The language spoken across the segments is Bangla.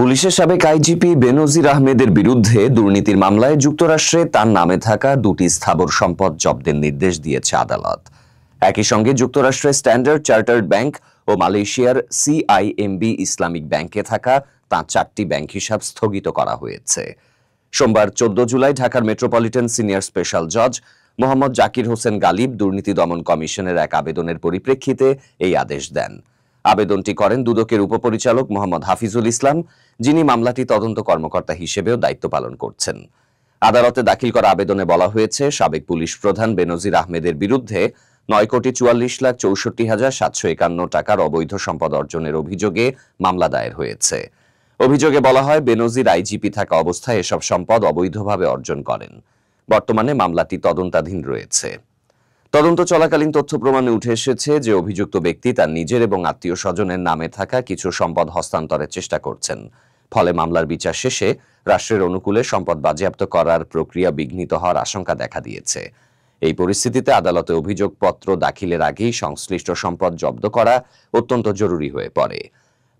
পুলিশের সাবেক আইজিপি বেনজির আহমেদের বিরুদ্ধে দুর্নীতির মামলায় যুক্তরাষ্ট্রে তার নামে থাকা দুটি স্থাবর সম্পদ জব্দের নির্দেশ দিয়েছে আদালত। একই সঙ্গে যুক্তরাষ্ট্রের স্ট্যান্ডার্ড চার্টার্ড ব্যাংক ও মালয়েশিয়ার সিআইএমবি ইসলামিক ব্যাংকে থাকা তাঁর 4টি ব্যাংক হিসাব স্থগিত করা হয়েছে। সোমবার 14 জুলাই ঢাকার মেট্রোপলিটন সিনিয়র স্পেশাল জজ মোহাম্মদ জাকির হোসেন গালিব দুর্নীতি দমন কমিশনের এক আবেদনের পরিপ্রেক্ষিতে এই আদেশ দেন। আবেদনটি করেন দুদকের উপপরিচালক মোহাম্মদ হাফিজুল ইসলাম, যিনি মামলাটি তদন্ত কর্মকর্তা হিসেবেও দায়িত্ব পালন করছেন। আদালতে দাখিল করা আবেদনে বলা হয়েছে, সাবেক পুলিশ প্রধান বেনজির আহমেদের বিরুদ্ধে 9,44,64,751 টাকার অবৈধ সম্পদ অর্জনের অভিযোগে মামলা দায়ের হয়েছে। অভিযোগে বলা হয়, বেনজির আইজিপি থাকা অবস্থায় এসব সম্পদ অবৈধভাবে অর্জন করেন। বর্তমানে মামলাটি তদন্তাধীন রয়েছে। তদন্ত চলাকালীন তথ্য প্রমাণে উঠে এসেছে যে অভিযুক্ত ব্যক্তি তার নিজের এবং আত্মীয় স্বজনের নামে থাকা কিছু সম্পদ হস্তান্তরের চেষ্টা করছেন। ফলে মামলার বিচার শেষে রাষ্ট্রের অনুকূলে সম্পদ বাজেয়াপ্ত করার প্রক্রিয়া বিঘ্নিত হওয়ার আশঙ্কা দেখা দিয়েছে। এই পরিস্থিতিতে আদালতে অভিযোগপত্র দাখিলের আগেই সংশ্লিষ্ট সম্পদ জব্দ করা অত্যন্ত জরুরি হয়ে পড়ে।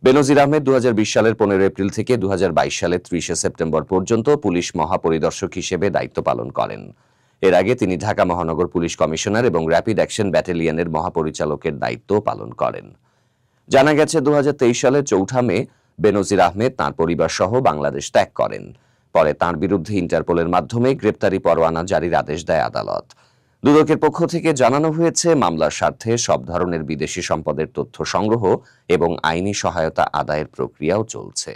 বেনজির আহমেদ 2020 সালের 15 এপ্রিল থেকে 2022 সালের 30 সেপ্টেম্বর পর্যন্ত পুলিশ মহাপরিদর্শক হিসেবে দায়িত্ব পালন করেন। এর আগে তিনি ঢাকা মহানগর পুলিশ কমিশনার এবং র্যাপিড অ্যাকশন ব্যাটালিয়নের মহাপরিচালকের দায়িত্ব পালন করেন। জানা গেছে, 2023 সালের 4 মে বেনজির আহমেদ তাঁর পরিবার সহ বাংলাদেশ ত্যাগ করেন। পরে তাঁর বিরুদ্ধে ইন্টারপোলের মাধ্যমে গ্রেপ্তারি পরোয়ানা জারির আদেশ দেয় আদালত। দুদকের পক্ষ থেকে জানানো হয়েছে, মামলার স্বার্থে সব ধরনের বিদেশি সম্পদের তথ্য সংগ্রহ এবং আইনি সহায়তা আদায়ের প্রক্রিয়াও চলছে।